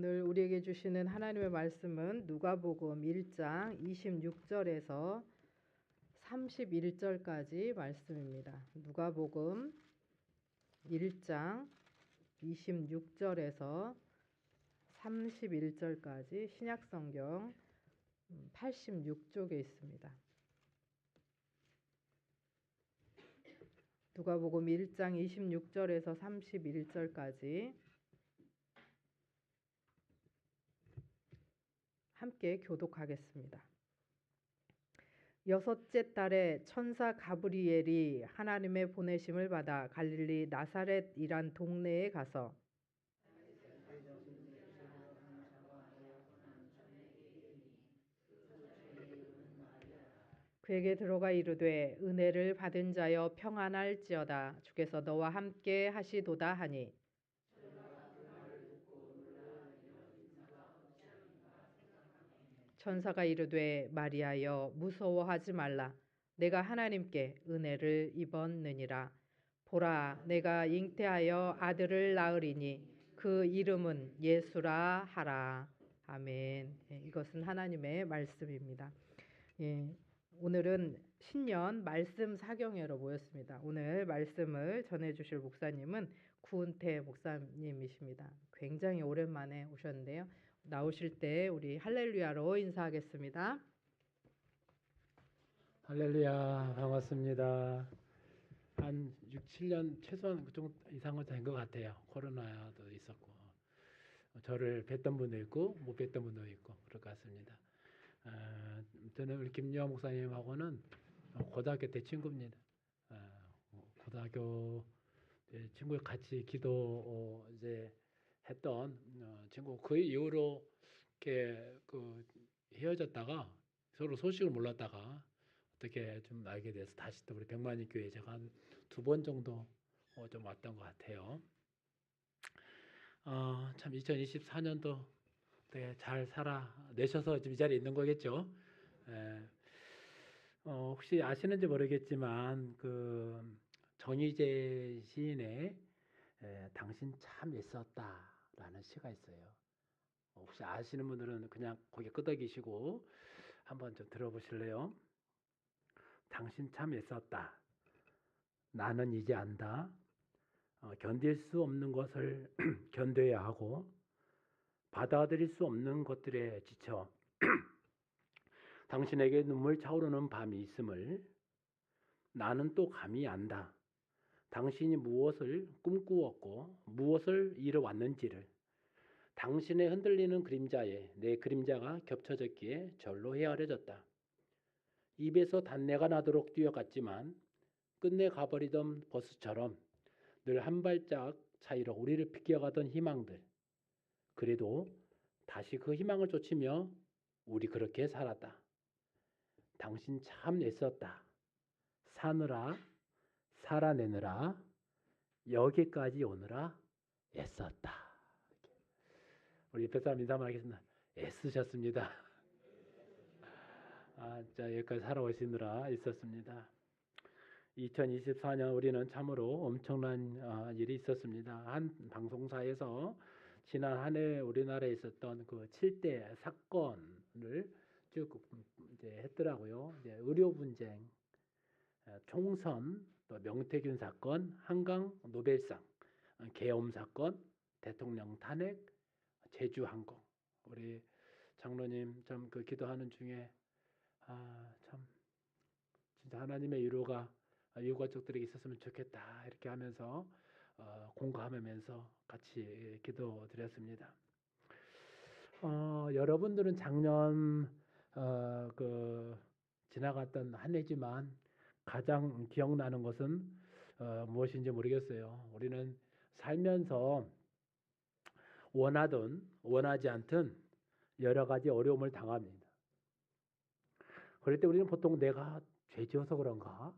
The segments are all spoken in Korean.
오늘 우리에게 주시는 하나님의 말씀은 누가복음 1장 26절에서 31절까지 말씀입니다. 누가복음 1장 26절에서 31절까지 신약성경 86쪽에 있습니다. 누가복음 1장 26절에서 31절까지 함께 교독하겠습니다. 여섯째 달에 천사 가브리엘이 하나님의 보내심을 받아 갈릴리 나사렛이란 동네에 가서 그에게 들어가 이르되 은혜를 받은 자여 평안할지어다 주께서 너와 함께 하시도다 하니 천사가 이르되 마리아여 무서워하지 말라 내가 하나님께 은혜를 입었느니라 보라 내가 잉태하여 아들을 낳으리니 그 이름은 예수라 하라. 아멘. 이것은 하나님의 말씀입니다. 오늘은 신년 말씀 사경회로 모였습니다. 오늘 말씀을 전해주실 목사님은 구은태 목사님이십니다. 굉장히 오랜만에 오셨는데요. 나오실 때 우리 할렐루야로 인사하겠습니다. 할렐루야, 반갑습니다. 한 6, 7년 최소한 그 정도 이상은 된 것 같아요. 코로나도 있었고 저를 뵀던 분도 있고 못 뵀던 분도 있고 그럴 것 같습니다. 저는 우리 김여하 목사님하고는 고등학교 때 친구입니다. 고등학교 때 친구 같이 기도 이제 했던 친구. 그 이후로 이렇게 헤어졌다가 서로 소식을 몰랐다가 어떻게 좀 알게 돼서 다시 또 우리 백만이 교회 제가 한 2번 정도 좀 왔던 것 같아요. 참 2024년도 되게 잘 살아내셔서 지금 이 자리에 있는 거겠죠. 혹시 아시는지 모르겠지만 그 정희재 시인의 당신 참 애썼다라는 시가 있어요. 혹시 아시는 분들은 그냥 거기 끄덕이시고 한번 좀 들어보실래요? 당신 참 애썼다. 나는 이제 안다. 견딜 수 없는 것을 견뎌야 하고 받아들일 수 없는 것들에 지쳐 당신에게 눈물 차오르는 밤이 있음을 나는 또 감히 안다. 당신이 무엇을 꿈꾸었고 무엇을 이뤄왔는지를 당신의 흔들리는 그림자에 내 그림자가 겹쳐졌기에 절로 헤아려졌다. 입에서 단내가 나도록 뛰어갔지만 끝내 가버리던 버스처럼 늘 한 발짝 차이로 우리를 비껴가던 희망들. 그래도 다시 그 희망을 쫓으며 우리 그렇게 살았다. 당신 참 애썼다. 사느라 살아내느라 여기까지 오느라 애썼다. 우리 옆에 사람 인사만 하겠습니다. 애쓰셨습니다. 자, 여기까지 살아오시느라 있었습니다. 2024년 우리는 참으로 엄청난 일이 있었습니다. 한 방송사에서 지난 한 해 우리나라에 있었던 그 7대 사건을 쭉 이제 했더라고요. 이제 의료 분쟁, 총선, 또 명태균 사건, 한강 노벨상, 계엄 사건, 대통령 탄핵, 제주항공. 우리 장로님 좀 그 기도하는 중에 참 진짜 하나님의 위로가 유가족들에게 있었으면 좋겠다 이렇게 하면서 공감하면서 같이 기도드렸습니다. 여러분들은 작년 지나갔던 한 해지만 가장 기억나는 것은 무엇인지 모르겠어요. 우리는 살면서 원하든 원하지 않든 여러 가지 어려움을 당합니다. 그럴 때 우리는 보통 내가 죄지어서 그런가?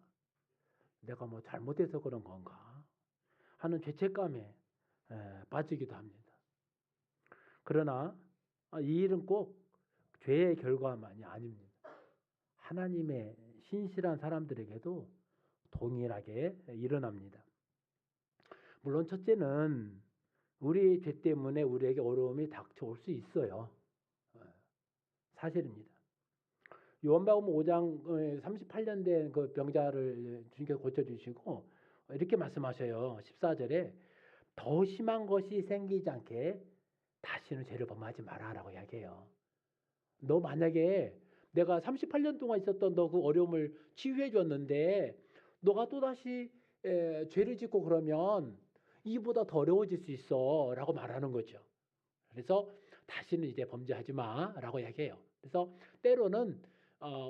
내가 뭐 잘못해서 그런 건가? 하는 죄책감에 빠지기도 합니다. 그러나 이 일은 꼭 죄의 결과만이 아닙니다. 하나님의 신실한 사람들에게도 동일하게 일어납니다. 물론 첫째는 우리 죄 때문에 우리에게 어려움이 닥쳐올 수 있어요. 사실입니다. 요한복음 5장 38년 된 그 병자를 주님께서 고쳐주시고 이렇게 말씀하셔요. 14절에 더 심한 것이 생기지 않게 다시는 죄를 범하지 마라라고 이야기해요. 너 만약에 내가 38년 동안 있었던 너 그 어려움을 치유해 줬는데 너가 또다시 죄를 짓고 그러면 이보다 더 어려워질 수 있어 라고 말하는 거죠. 그래서 다시는 이제 범죄하지 마라고 이야기해요. 그래서 때로는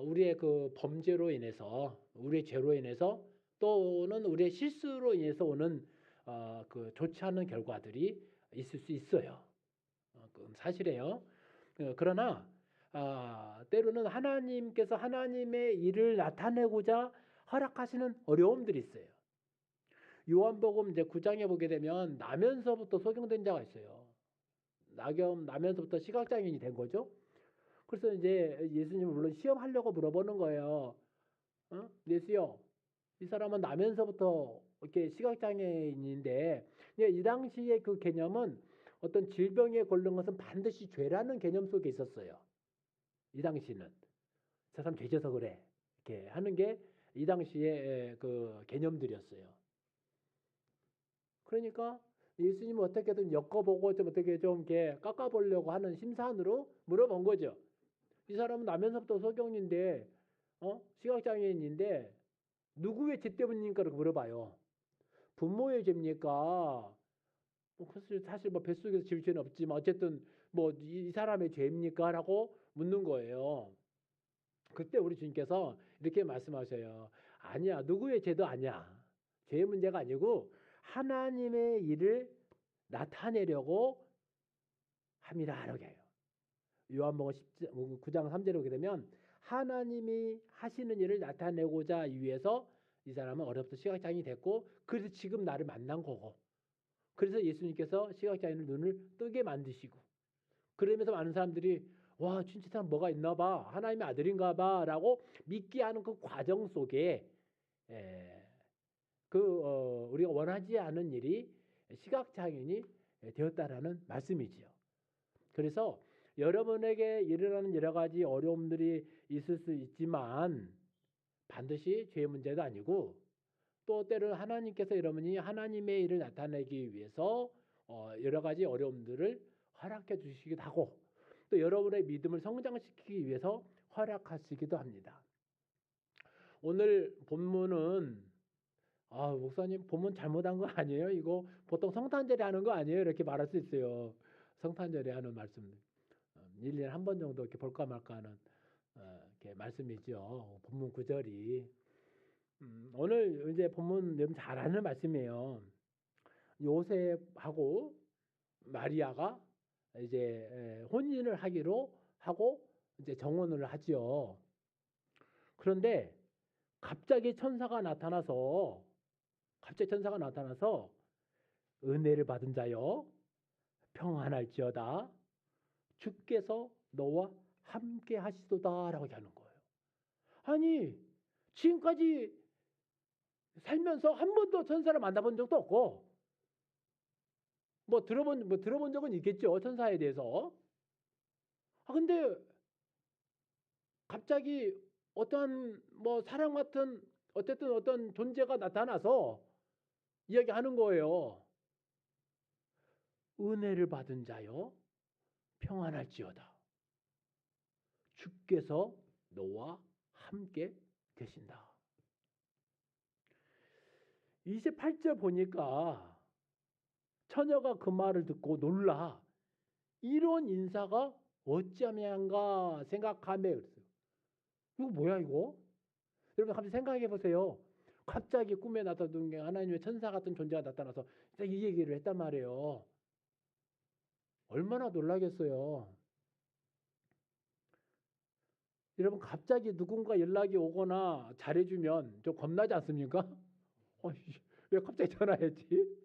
우리의 그 범죄로 인해서 우리의 죄로 인해서 또는 우리의 실수로 인해서 오는 그 좋지 않은 결과들이 있을 수 있어요. 그건 사실이에요. 그러나 때로는 하나님께서 하나님의 일을 나타내고자 허락하시는 어려움들이 있어요. 요한복음 이제 9장에 보게 되면 나면서부터 소경된 자가 있어요. 나면서부터 시각장애인이 된 거죠. 그래서 이제 예수님은 물론 시험하려고 물어보는 거예요. 예수요, 이 사람은 나면서부터 이렇게 시각장애인인데 이 당시에 그 개념은 어떤 질병에 걸린 것은 반드시 죄라는 개념 속에 있었어요. 이 당시는 저 사람 죄져서 그래 이렇게 하는 게 이 당시의 그 개념들이었어요. 그러니까 예수님은 어떻게든 엮어보고 좀 어떻게 좀 이렇게 깎아보려고 하는 심산으로 물어본 거죠. 이 사람은 나면서부터 소경인데 시각장애인인데 누구의 죄 때문입니까? 이렇게 물어봐요. 부모의 죄입니까? 사실 뭐 뱃속에서 지을 죄는 없지만 어쨌든 뭐 이 사람의 죄입니까? 라고 묻는 거예요. 그때 우리 주님께서 이렇게 말씀하셔요. 아니야, 누구의 죄도 아니야. 죄의 문제가 아니고 하나님의 일을 나타내려고 함이라 라고 해요. 요한복음 9장 3절에 보게 되면 하나님이 하시는 일을 나타내고자 위해서 이 사람은 어려부터 시각장애인이 됐고 그래서 지금 나를 만난 거고 그래서 예수님께서 시각장애인의 눈을 뜨게 만드시고 그러면서 많은 사람들이 와 진짜 사람 뭐가 있나 봐 하나님의 아들인가 봐 라고 믿게 하는 그 과정 속에 우리가 원하지 않은 일이 시각장애인이 되었다라는 말씀이지요. 그래서 여러분에게 일어나는 여러 가지 어려움들이 있을 수 있지만 반드시 죄의 문제도 아니고 또 때로는 하나님께서 여러분이 하나님의 일을 나타내기 위해서 여러 가지 어려움들을 허락해 주시기도 하고 또 여러분의 믿음을 성장시키기 위해서 허락하시기도 합니다. 오늘 본문은 목사님 본문 잘못한 거 아니에요? 이거 보통 성탄절에 하는 거 아니에요? 이렇게 말할 수 있어요. 성탄절에 하는 말씀 1년에 한 번 정도 이렇게 볼까 말까 하는 이렇게 말씀이죠. 본문 9절이 오늘 이제 본문 여러분 잘 아는 말씀이에요. 요셉하고 마리아가 이제 혼인을 하기로 하고 이제 정혼을 하지요. 그런데 갑자기 천사가 나타나서 은혜를 받은 자여 평안할지어다 주께서 너와 함께 하시도다라고 하는 거예요. 아니 지금까지 살면서 한 번도 천사를 만나본 적도 없고 들어본 적은 있겠죠 천사에 대해서. 근데 갑자기 어떤 사람 같은 어쨌든 어떤 존재가 나타나서 이야기하는 거예요. 은혜를 받은 자여 평안할지어다. 주께서 너와 함께 계신다. 28절 보니까 처녀가 그 말을 듣고 놀라 이런 인사가 어찌하면가 생각하며 그랬어요. 이거 뭐야 이거? 여러분 갑자기 생각해 보세요. 갑자기 꿈에 나타난 게 하나님의 천사 같은 존재가 나타나서 이 얘기를 했단 말이에요. 얼마나 놀라겠어요. 여러분 갑자기 누군가 연락이 오거나 잘해주면 좀 겁나지 않습니까? 왜 갑자기 전화했지?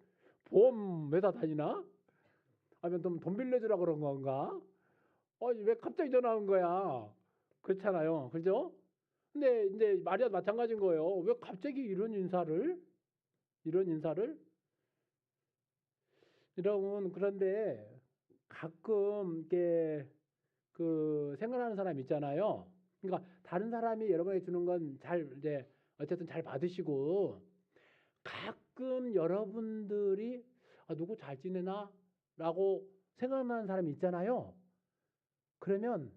보험 회사 다니나? 아니면 돈 빌려주라 그런 건가? 왜 갑자기 전화 온 거야? 그렇잖아요. 그죠? 근데 이제 마리아도 마찬가지인 거예요. 왜 갑자기 이런 인사를? 여러분 그런데 가끔 이게 그 생각나는 사람 있잖아요. 그러니까 다른 사람이 여러분에게 주는 건 잘 이제 어쨌든 잘 받으시고 가끔 여러분들이 누구 잘 지내나라고 생각나는 사람이 있잖아요. 그러면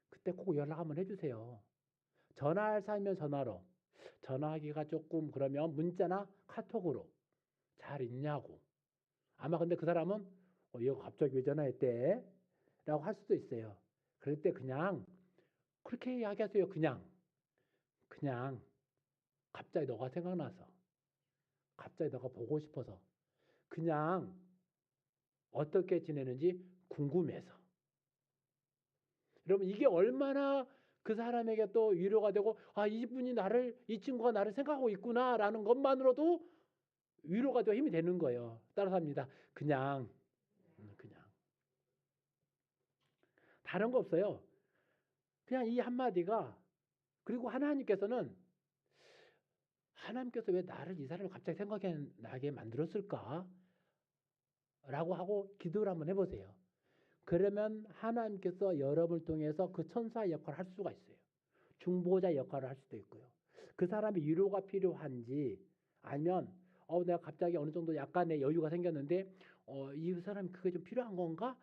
그때 꼭 연락 한번 해주세요. 전화할 사람이면 전화로, 전화하기가 조금 그러면 문자나 카톡으로 잘 있냐고. 아마 근데 그 사람은 이거 갑자기 왜 전화했대? 라고 할 수도 있어요. 그럴 때 그냥 그렇게 이야기하세요. 그냥 갑자기 너가 생각나서, 갑자기 너가 보고 싶어서, 그냥 어떻게 지내는지 궁금해서. 여러분 이게 얼마나 그 사람에게 또 위로가 되고 이 친구가 나를 생각하고 있구나라는 것만으로도 위로가 되고 힘이 되는 거예요. 따라서 합니다. 그냥 다른 거 없어요. 그냥 이 한마디가. 그리고 하나님께서 왜 나를 이 사람을 갑자기 생각나게 만들었을까? 라고 하고 기도를 한번 해보세요. 그러면 하나님께서 여러분을 통해서 그 천사의 역할을 할 수가 있어요. 중보자 역할을 할 수도 있고요. 그 사람이 위로가 필요한지 아니면 내가 갑자기 어느 정도 약간의 여유가 생겼는데 이 사람이 그게 좀 필요한 건가?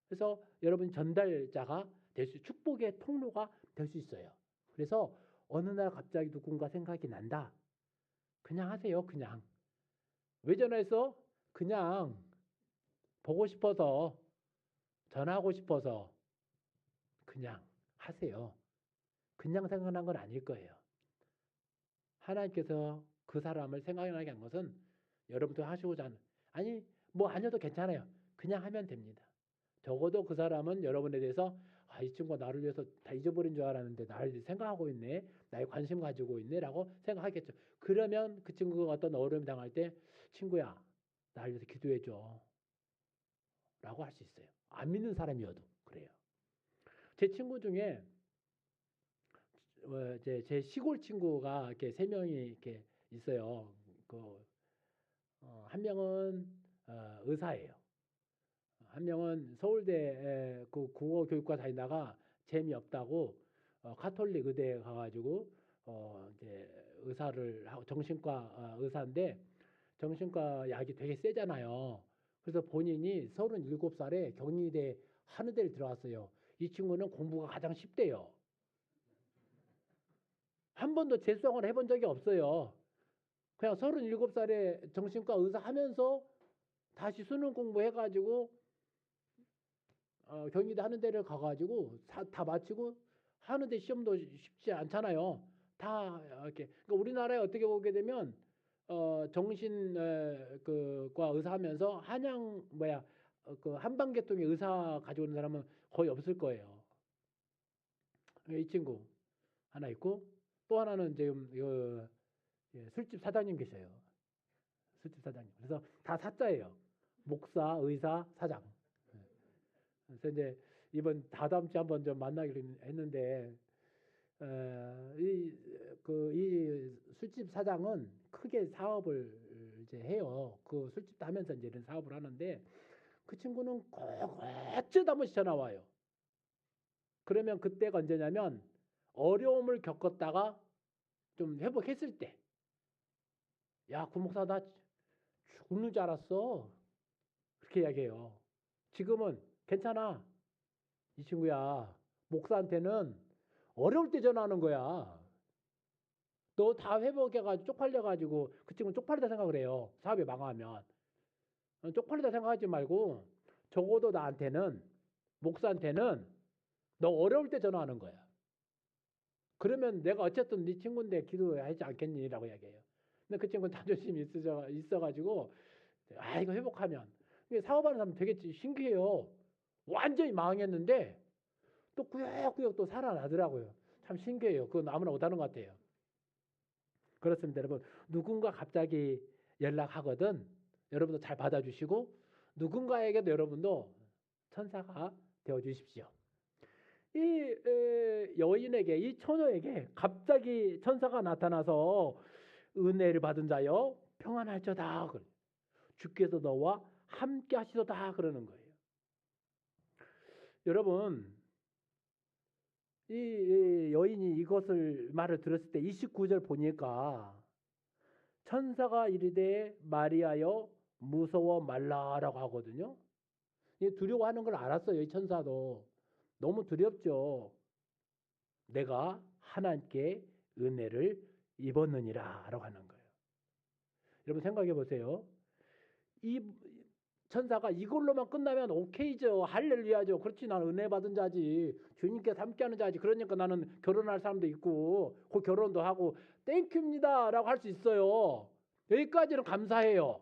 그래서 여러분 전달자가 될 수, 축복의 통로가 될 수 있어요. 그래서 어느 날 갑자기 누군가 생각이 난다. 그냥 하세요. 그냥. 왜 전화했어? 그냥 보고 싶어서, 전화하고 싶어서 그냥 하세요. 그냥 생각난 건 아닐 거예요. 하나님께서 그 사람을 생각나게 한 것은 여러분도 하시고자 하는, 아니 뭐 아니어도 괜찮아요. 그냥 하면 됩니다. 적어도 그 사람은 여러분에 대해서 이 친구가 나를 위해서 다 잊어버린 줄 알았는데 나를 생각하고 있네, 나에 관심 가지고 있네 라고 생각하겠죠. 그러면 그 친구가 어떤 어려움이 당할 때 친구야 나를 위해서 기도해 줘 라고 할 수 있어요. 안 믿는 사람이어도 그래요. 제 친구 중에 제 시골 친구가 이렇게 세 명이 이렇게 있어요. 한 명은 의사예요. 한 명은 서울대 그 국어 교육과 다니다가 재미없다고 카톨릭 의대에 가가지고 이제 의사를 하고 정신과 의사인데 정신과 약이 되게 세잖아요. 그래서 본인이 37살에 경희대 한의대를 들어갔어요. 이 친구는 공부가 가장 쉽대요. 한 번도 재수학을 해본 적이 없어요. 그냥 37살에 정신과 의사 하면서 다시 수능 공부해가지고 경희대 하는 데를 가가지고 다 마치고 하는데 시험도 쉽지 않잖아요. 다 이렇게. 그러니까 우리나라에 어떻게 보게 되면 정신 그과 의사 하면서 그 한방계통의 의사 가지고 있는 사람은 거의 없을 거예요. 이 친구 하나 있고 또 하나는 지금 술집 사장님 계셔요. 술집 사장님. 그래서 다 사자예요. 목사, 의사, 사장. 그래서 이제 이번 다다음 주에 한번 좀 만나기로 했는데 이 술집 사장은 크게 사업을 이제 해요. 그 술집도 하면서 이제 이런 사업을 하는데 그 친구는 꼭 어쩌다 한 번씩 전화 와요. 그러면 그때가 언제냐면 어려움을 겪었다가 좀 회복했을 때, 야, 구 목사 나 죽는 줄 알았어. 그렇게 이야기해요. 지금은 괜찮아. 이 친구야. 목사한테는 어려울 때 전화하는 거야. 너 다 회복해가지고 쪽팔려가지고 그 친구는 쪽팔리다 생각을 해요. 사업이 망하면. 쪽팔리다 생각하지 말고 적어도 나한테는 목사한테는 너 어려울 때 전화하는 거야. 그러면 내가 어쨌든 네 친구인데 기도하지 않겠니라고 이야기해요. 근데 그 친구는 자존심이 있어가지고 이거 회복하면. 사업하는 사람 되게 신기해요. 완전히 망했는데 또 꾸역꾸역 또 살아나더라고요. 참 신기해요. 그건 아무나 못하는 것 같아요. 그렇습니다, 여러분. 누군가 갑자기 연락하거든 여러분도 잘 받아주시고 누군가에게도 여러분도 천사가 되어 주십시오. 이 여인에게, 이 처녀에게 갑자기 천사가 나타나서 은혜를 받은 자여 평안할저다. 주께서 너와 함께 하시도다 그러는 거예요. 여러분, 이 여인이 이것을 말을 들었을 때 29절 보니까 천사가 이르되 마리아여 무서워 말라라고 하거든요. 두려워하는 걸 알았어요. 이 천사도 너무 두렵죠. 내가 하나님께 은혜를 입었느니라라고 하는 거예요. 여러분 생각해 보세요. 이 천사가 이걸로만 끝나면 오케이죠. 할렐루야죠. 그렇지, 나는 은혜 받은 자지. 주님께서 함께하는 자지. 그러니까 나는 결혼할 사람도 있고 그 결혼도 하고 땡큐입니다라고 할 수 있어요. 여기까지는 감사해요.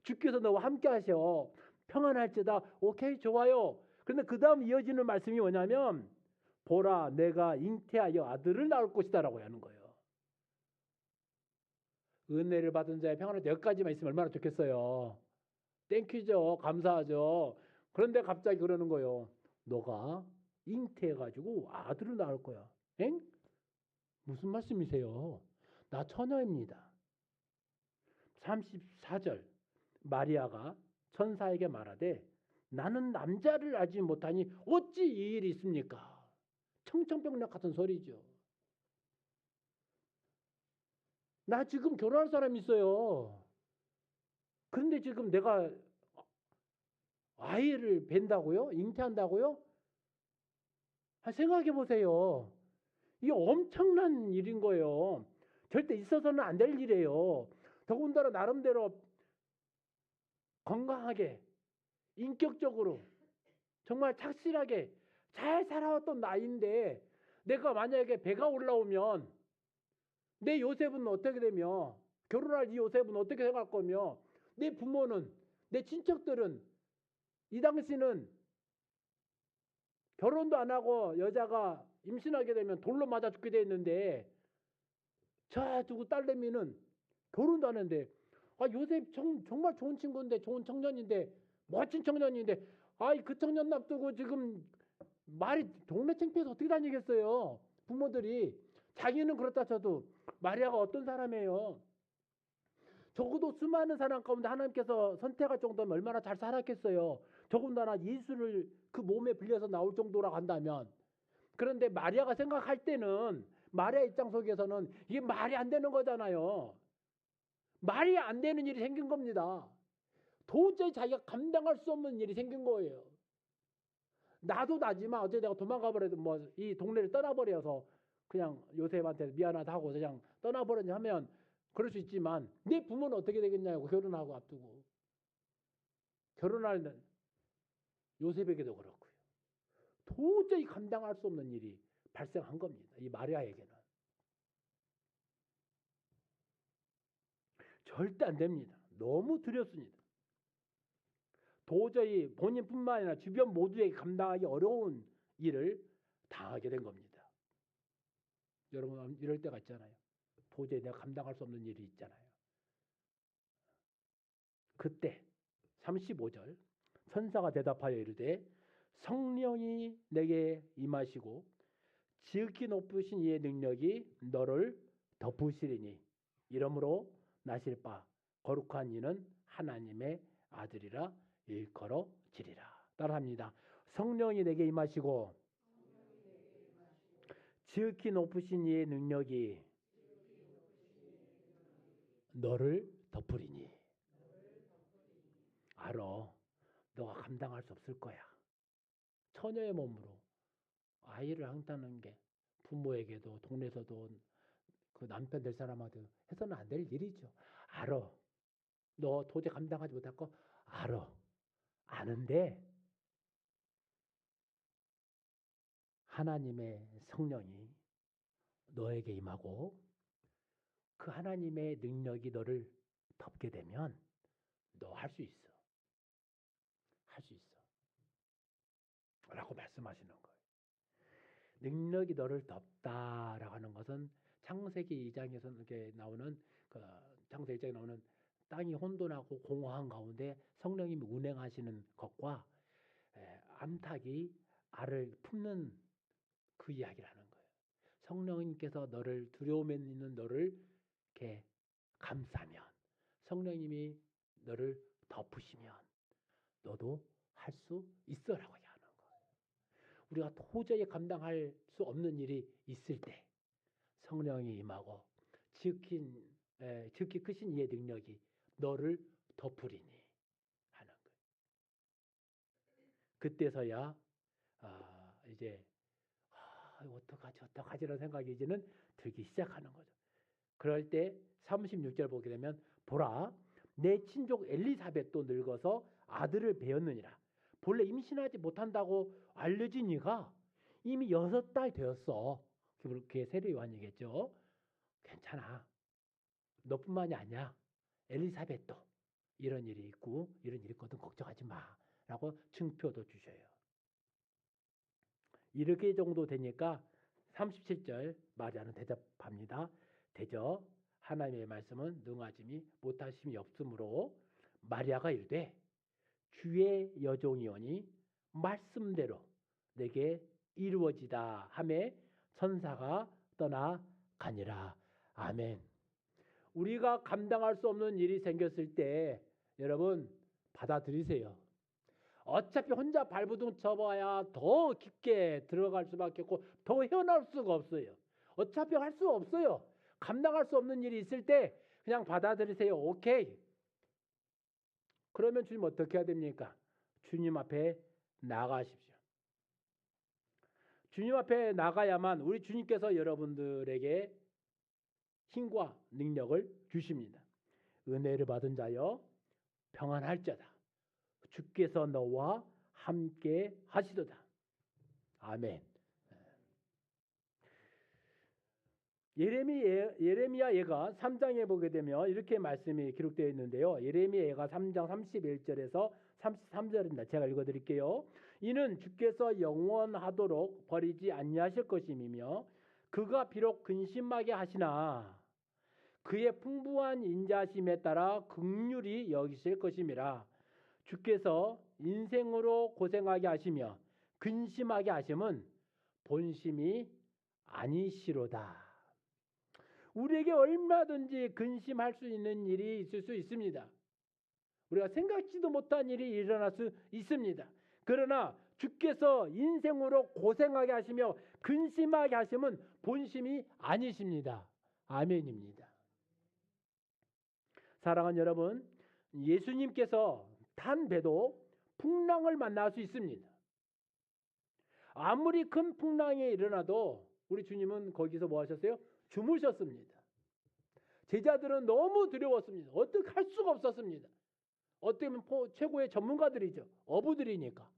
주께서 너와 함께하셔. 평안할지다. 오케이, 좋아요. 그런데 그 다음 이어지는 말씀이 뭐냐면 보라, 내가 잉태하여 아들을 낳을 것이다라고 하는 거예요. 은혜를 받은 자의 평안할 여기까지만 있으면 얼마나 좋겠어요. 땡큐죠. 감사하죠. 그런데 갑자기 그러는 거예요. 너가 잉태해가지고 아들을 낳을 거야. 엥? 무슨 말씀이세요? 나 처녀입니다. 34절 마리아가 천사에게 말하되 나는 남자를 알지 못하니 어찌 이 일이 있습니까? 청천벽력 같은 소리죠. 나 지금 결혼할 사람이 있어요. 그런데 지금 내가 아이를 뵌다고요? 잉태한다고요? 생각해 보세요. 이게 엄청난 일인 거예요. 절대 있어서는 안 될 일이에요. 더군다나 나름대로 건강하게, 인격적으로, 정말 착실하게 잘 살아왔던 나이인데 내가 만약에 배가 올라오면 내 요셉은 어떻게 되며 결혼할 이 요셉은 어떻게 생각할 거며 내 부모는 내 친척들은 이 당시는 결혼도 안 하고 여자가 임신하게 되면 돌로 맞아 죽게 돼 있는데 저 두고 딸내미는 결혼도 안 했는데 요셉 정말 좋은 친구인데 좋은 청년인데 멋진 청년인데 그 청년 납두고 지금 말이 동네 창피해서 어떻게 다니겠어요. 부모들이 자기는 그렇다 쳐도 마리아가 어떤 사람이에요. 적어도 수많은 사람 가운데 하나님께서 선택할 정도면 얼마나 잘 살았겠어요. 더군다나 예수를 그 몸에 빌려서 나올 정도라고 한다면. 그런데 마리아가 생각할 때는 마리아 입장 속에서는 이게 말이 안 되는 거잖아요. 말이 안 되는 일이 생긴 겁니다. 도저히 자기가 감당할 수 없는 일이 생긴 거예요. 나도 나지만 어째 내가 도망가 버려도 뭐 이 동네를 떠나버려서 그냥 요셉한테 미안하다고 그냥 떠나버렸냐 하면 그럴 수 있지만 내 부모는 어떻게 되겠냐고 결혼하고 앞두고 결혼할 요셉에게도 그렇고요. 도저히 감당할 수 없는 일이 발생한 겁니다. 이 마리아에게는. 절대 안 됩니다. 너무 두렵습니다. 도저히 본인뿐만 아니라 주변 모두에게 감당하기 어려운 일을 당하게 된 겁니다. 여러분 이럴 때가 있잖아요. 도저히 내가 감당할 수 없는 일이 있잖아요. 그때 35절 천사가 대답하여 이르되 성령이 내게 임하시고 지극히 높으신 이의 능력이 너를 덮으시리니 이러므로 나실 바 거룩한 이는 하나님의 아들이라 일컬어지리라. 따라합니다. 성령이 내게 임하시고 지극히 높으신 이의 능력이 너를 덮으리니 알아. 너가 감당할 수 없을 거야. 처녀의 몸으로 아이를 항다는 게 부모에게도 동네에서도 그 남편 될 사람한테 해서는 안 될 일이죠. 알아. 너 도저히 감당하지 못할 거 알아. 아는데 하나님의 성령이 너에게 임하고 그 하나님의 능력이 너를 덮게 되면 너 할 수 있어. 할 수 있어. 라고 말씀하시는 거예요. 능력이 너를 덮다라고 하는 것은 창세기 2장에서 이렇게 나오는 그 창세기 1장에 나오는 땅이 혼돈하고 공허한 가운데 성령님이 운행하시는 것과 암탉이 알을 품는 그 이야기라는 거예요. 성령님께서 너를 두려움에 있는 너를 이렇게 감싸면 성령님이 너를 덮으시면 너도 할 수 있어라고 얘기하는 거예요. 우리가 도저히 감당할 수 없는 일이 있을 때 성령이 임하고 지극히 크신 이의 능력이 너를 덮으리니 하는 거예요. 그때서야 이제 어떡하지라는 생각이 이제는 들기 시작하는 거죠. 그럴 때 36절 보게 되면 보라 내 친족 엘리사벳도 늙어서 아들을 배었느니라. 본래 임신하지 못한다고 알려진 이가 이미 6달 되었어. 그게 세례 요한이겠죠. 괜찮아. 너뿐만이 아니야. 엘리사벳도 이런 일이 있고 이런 일이 있거든 걱정하지 마라고 증표도 주셔요. 이렇게 정도 되니까 37절 마리아는 대답합니다. 대저 하나님의 말씀은 능하심이 못하심이 없으므로 마리아가 이르되 주의 여종이오니 말씀대로 내게 이루어지다 하매 천사가 떠나가니라. 아멘. 우리가 감당할 수 없는 일이 생겼을 때 여러분 받아들이세요. 어차피 혼자 발버둥 쳐봐야 더 깊게 들어갈 수밖에 없고 더 헤어나올 수가 없어요. 어차피 할 수 없어요. 감당할 수 없는 일이 있을 때 그냥 받아들이세요. 오케이. 그러면 주님 어떻게 해야 됩니까? 주님 앞에 나가십시오. 주님 앞에 나가야만 우리 주님께서 여러분들에게 힘과 능력을 주십니다. 은혜를 받은 자여 평안할지어다. 주께서 너와 함께 하시도다. 아멘. 예레미야 예가 3장에 보게 되면 이렇게 말씀이 기록되어 있는데요. 예레미야 예가 3장 31절에서 33절입니다. 제가 읽어드릴게요. 이는 주께서 영원하도록 버리지 아니하실 것임이며 그가 비록 근심하게 하시나 그의 풍부한 인자심에 따라 긍휼히 여기실 것임이라. 주께서 인생으로 고생하게 하시며 근심하게 하심은 본심이 아니시로다. 우리에게 얼마든지 근심할 수 있는 일이 있을 수 있습니다. 우리가 생각지도 못한 일이 일어날 수 있습니다. 그러나 주께서 인생으로 고생하게 하시며 근심하게 하시면 본심이 아니십니다. 아멘입니다. 사랑하는 여러분, 예수님께서 탄 배도 풍랑을 만날 수 있습니다. 아무리 큰 풍랑이 일어나도 우리 주님은 거기서 뭐 하셨어요? 주무셨습니다. 제자들은 너무 두려웠습니다. 어떻게 할 수가 없었습니다. 어떻게 보면 최고의 전문가들이죠. 어부들이니까.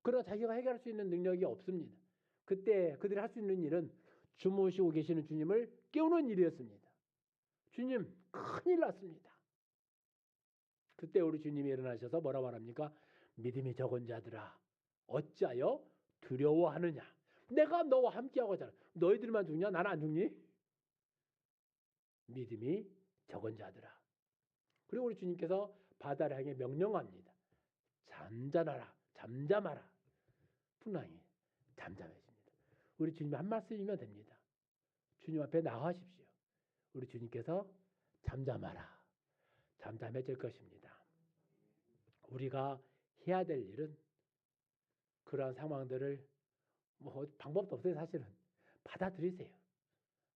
그러나 자기가 해결할 수 있는 능력이 없습니다. 그때 그들이 할 수 있는 일은 주무시고 계시는 주님을 깨우는 일이었습니다. 주님 큰일 났습니다. 그때 우리 주님이 일어나셔서 뭐라 말합니까? 믿음이 적은 자들아 어찌하여 두려워하느냐. 내가 너와 함께하고 있잖아. 너희들만 죽냐? 나는 안 죽니? 믿음이 적은 자들아. 그리고 우리 주님께서 바다를 향해 명령합니다. 잠잠하라. 잠잠하라. 풍랑이 잠잠해집니다. 우리 주님이 한 말씀이면 됩니다. 주님 앞에 나가십시오. 우리 주님께서 잠잠하라. 잠잠해질 것입니다. 우리가 해야 될 일은 그러한 상황들을 뭐 방법도 없어요. 사실은 받아들이세요.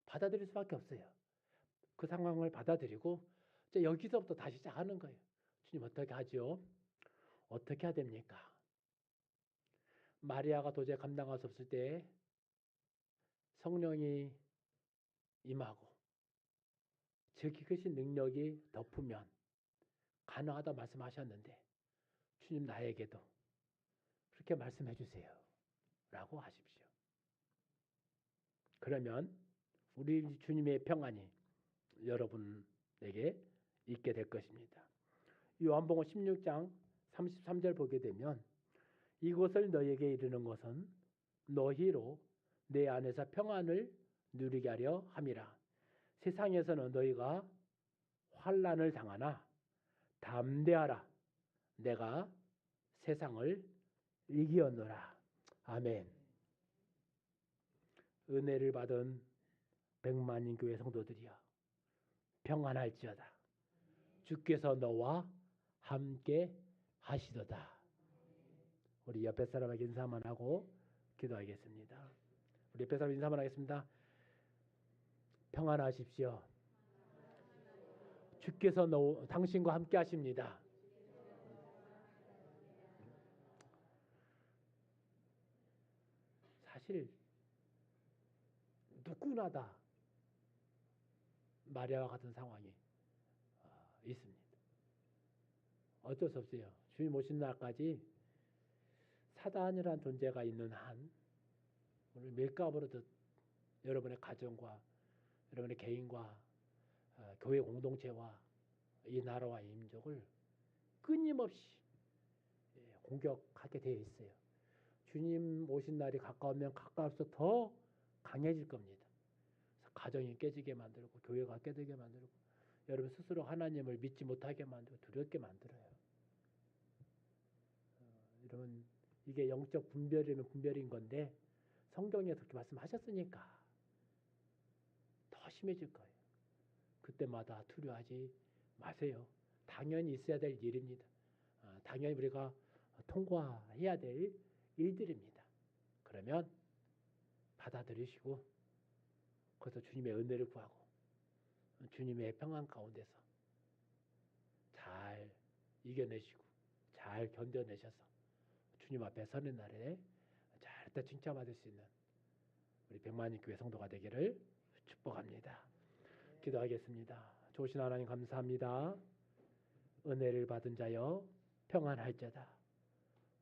받아들일 수밖에 없어요. 그 상황을 받아들이고 이제 여기서부터 다시 시작하는 거예요. 주님 어떻게 하죠? 어떻게 해야 됩니까? 마리아가 도저히 감당할 수 없을 때 성령이 임하고 지극히 크신 능력이 덮으면 가능하다 말씀하셨는데 주님 나에게도 그렇게 말씀해 주세요 라고 하십시오. 그러면 우리 주님의 평안이 여러분에게 있게 될 것입니다. 요한복음 16장 33절 보게 되면 이것을 너희에게 이르는 것은 너희로 내 안에서 평안을 누리게 하려 함이라. 세상에서는 너희가 환난을 당하나 담대하라. 내가 세상을 이기었노라. 아멘. 은혜를 받은 백만인 교회 성도들이여 평안할지어다. 주께서 너와 함께 하시도다. 우리 옆에 사람에게 인사만 하고 기도하겠습니다. 우리 옆에 사람 인사만 하겠습니다. 평안하십시오. 주께서 당신과 함께 하십니다. 사실 누구나 다 마리아와 같은 상황이 있습니다. 어쩔 수 없어요. 주님 오신 날까지 사단이라는 존재가 있는 한 오늘 밀가부르듯 여러분의 가정과 여러분의 개인과 교회 공동체와 이 나라와 이 민족을 끊임없이 공격하게 되어 있어요. 주님 오신 날이 가까우면 가까울수록 더 강해질 겁니다. 가정이 깨지게 만들고 교회가 깨지게 만들고 여러분 스스로 하나님을 믿지 못하게 만들고 두렵게 만들어요. 여러분 이게 영적 분별이면 분별인 건데 성경에 그렇게 말씀하셨으니까 더 심해질 거예요. 그때마다 두려워하지 마세요. 당연히 있어야 될 일입니다. 당연히 우리가 통과해야 될 일들입니다. 그러면 받아들이시고 거기서 주님의 은혜를 구하고 주님의 평안 가운데서 잘 이겨내시고 잘 견뎌내셔서 주님 앞에 서는 날에 잘 칭찬받을 수 있는 우리 백만인 교회 성도가 되기를 축복합니다. 기도하겠습니다. 좋으신 하나님 감사합니다. 은혜를 받은 자여 평안할지어다.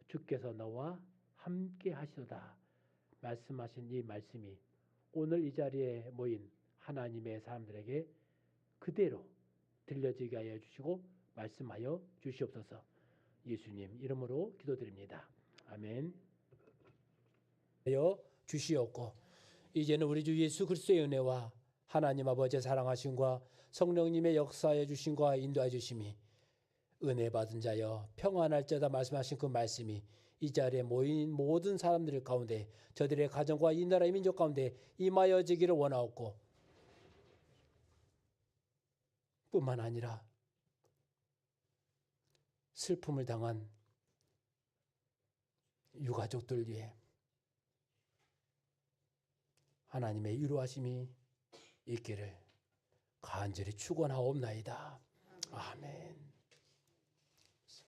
주께서 너와 함께 하시도다. 말씀하신 이 말씀이 오늘 이 자리에 모인 하나님의 사람들에게 그대로 들려지게 하여 주시고 말씀하여 주시옵소서. 예수님 이름으로 기도드립니다. 아멘. 하여 주시옵고 이제는 우리 주 예수 그리스도의 은혜와 하나님 아버지의 사랑하심과 성령님의 역사해 주심과 인도해 주심이 은혜 받은 자여 평안할지어다 말씀하신 그 말씀이 이 자리에 모인 모든 사람들 가운데 저들의 가정과 이 나라의 민족 가운데 임하여지기를 원하옵고 뿐만 아니라 슬픔을 당한 유가족들 위해 하나님의 위로하심이 있기를 간절히 축원하옵나이다. 아멘.